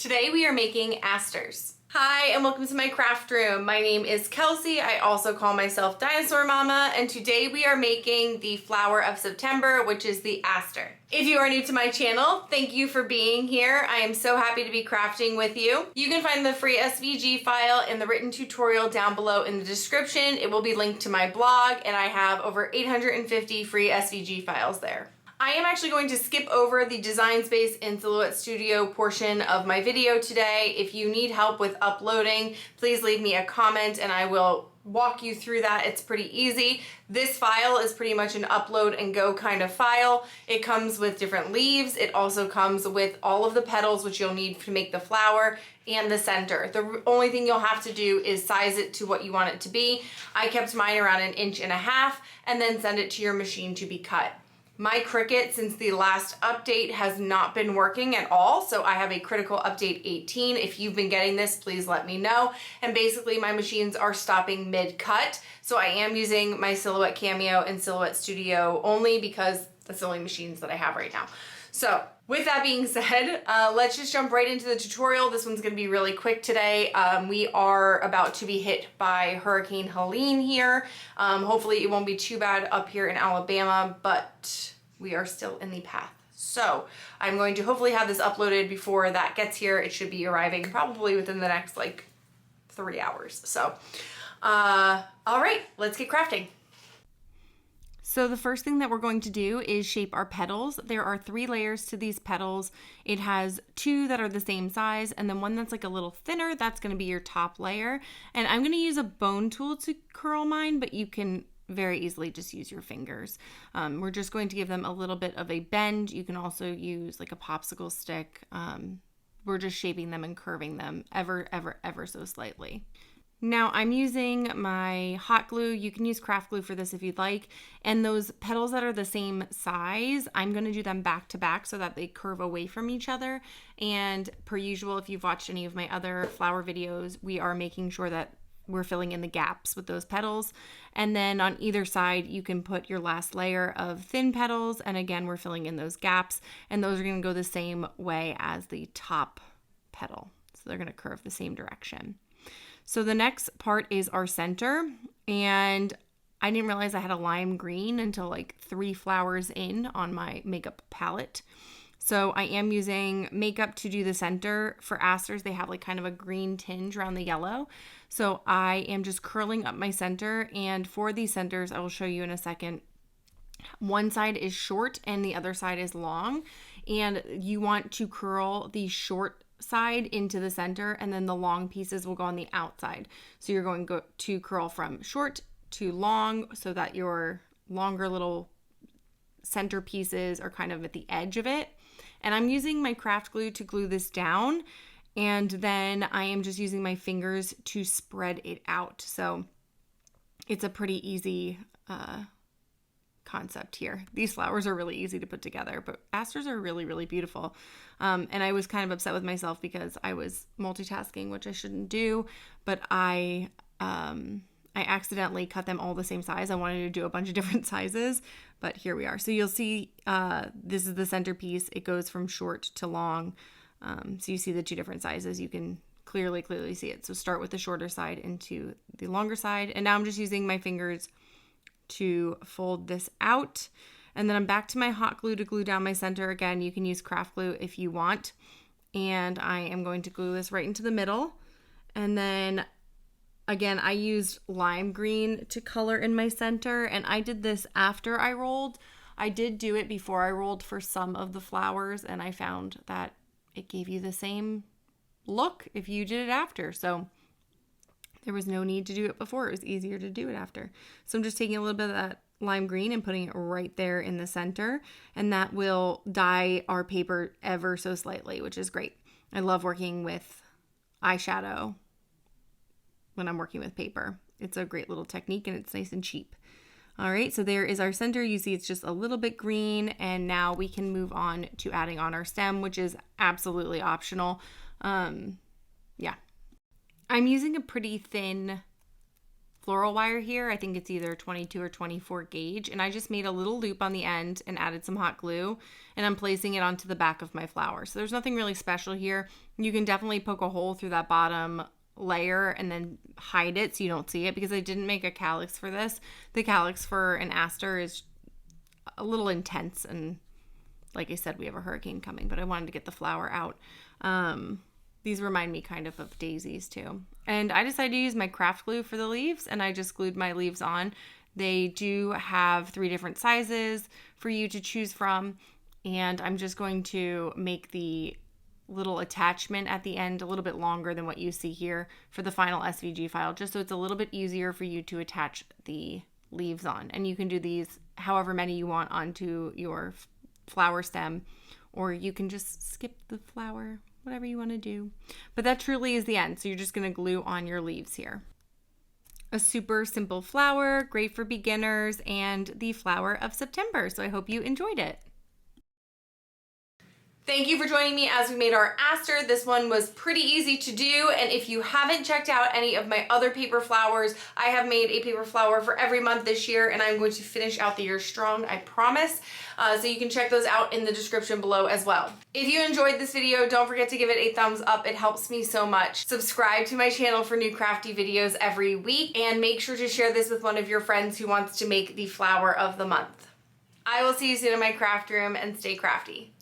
Today we are making asters. Hi and welcome to my craft room. My name is Kelsey. I also call myself Dinosaur Mama, and today we are making the flower of September, which is the aster. If you are new to my channel, thank you for being here. I am so happy to be crafting with you. You can find the free SVG file and the written tutorial down below in the description. It will be linked to my blog, and I have over 850 free SVG files there. I am actually going to skip over the Design Space in Silhouette Studio portion of my video today. If you need help with uploading, please leave me a comment and I will walk you through that. It's pretty easy. This file is pretty much an upload and go kind of file. It comes with different leaves. It also comes with all of the petals, which you'll need to make the flower, and the center. The only thing you'll have to do is size it to what you want it to be. I kept mine around 1.5 inches and then send it to your machine to be cut. My Cricut, since the last update, has not been working at all, so I have a critical update 18. If you've been getting this, please let me know. And basically my machines are stopping mid-cut, so I am using my Silhouette Cameo and Silhouette Studio only because that's the only machines that I have right now. So with that being said, let's just jump right into the tutorial. This one's gonna be really quick today. We are about to be hit by Hurricane Helene here. Hopefully it won't be too bad up here in Alabama, but we are still in the path. So I'm going to hopefully have this uploaded before that gets here. It should be arriving probably within the next like 3 hours. So, all right, let's get crafting. So the first thing that we're going to do is shape our petals. There are 3 layers to these petals. It has 2 that are the same size, and then one that's like a little thinner. That's going to be your top layer. And I'm going to use a bone tool to curl mine, but you can very easily just use your fingers. We're just going to give them a little bit of a bend. You can also use like a popsicle stick. We're just shaping them and curving them ever so slightly. Now I'm using my hot glue. You can use craft glue for this if you'd like. And those petals that are the same size, I'm going to do them back to back so that they curve away from each other. And per usual, if you've watched any of my other flower videos, we are making sure that we're filling in the gaps with those petals. And then on either side, you can put your last layer of thin petals. And again, we're filling in those gaps. And those are going to go the same way as the top petal. So they're going to curve the same direction. So the next part is our center, and I didn't realize I had a lime green until like 3 flowers in on my makeup palette. So I am using makeup to do the center. For asters, they have like kind of a green tinge around the yellow. So I am just curling up my center, and for these centers, I will show you in a second. One side is short and the other side is long, and you want to curl the short side into the center, and then the long pieces will go on the outside. So you're going to curl from short to long so that your longer little center pieces are kind of at the edge of it. And I'm using my craft glue to glue this down, and then I am just using my fingers to spread it out. So it's a pretty easy concept here. These flowers are really easy to put together, but asters are really beautiful. And I was kind of upset with myself because I was multitasking, which I shouldn't do, but I accidentally cut them all the same size. I wanted to do a bunch of different sizes, but here we are. So you'll see this is the centerpiece. It goes from short to long. So you see the 2 different sizes. You can clearly see it. So start with the shorter side into the longer side. And now I'm just using my fingers to fold this out, and then I'm back to my hot glue to glue down my center. Again, you can use craft glue if you want, and I am going to glue this right into the middle. And then again, I used lime green to color in my center, and I did this after I rolled. I did do it before I rolled for some of the flowers, and I found that it gave you the same look if you did it after. So there was no need to do it before. It was easier to do it after. So I'm just taking a little bit of that lime green and putting it right there in the center, and that will dye our paper ever so slightly, which is great. I love working with eyeshadow when I'm working with paper. It's a great little technique, and it's nice and cheap. All right, so there is our center. You see it's just a little bit green, and now we can move on to adding on our stem, which is absolutely optional. Yeah. I'm using a pretty thin floral wire here. I think it's either 22 or 24 gauge. And I just made a little loop on the end and added some hot glue. And I'm placing it onto the back of my flower. So there's nothing really special here. You can definitely poke a hole through that bottom layer and then hide it so you don't see it, because I didn't make a calyx for this. The calyx for an aster is a little intense, and like I said, we have a hurricane coming, but I wanted to get the flower out. These remind me kind of daisies too. And I decided to use my craft glue for the leaves, and I just glued my leaves on. They do have 3 different sizes for you to choose from, and I'm just going to make the little attachment at the end a little bit longer than what you see here for the final SVG file, just so it's a little bit easier for you to attach the leaves on. And you can do these however many you want onto your flower stem, or you can just skip the flower, whatever you want to do. But that truly is the end. So you're just going to glue on your leaves here. A super simple flower, great for beginners, and the flower of September. So I hope you enjoyed it. Thank you for joining me as we made our aster. This one was pretty easy to do, and if you haven't checked out any of my other paper flowers, I have made a paper flower for every month this year, and I'm going to finish out the year strong, I promise. So you can check those out in the description below as well. If you enjoyed this video, don't forget to give it a thumbs up. It helps me so much. Subscribe to my channel for new crafty videos every week, and make sure to share this with one of your friends who wants to make the flower of the month. I will see you soon in my craft room, and stay crafty.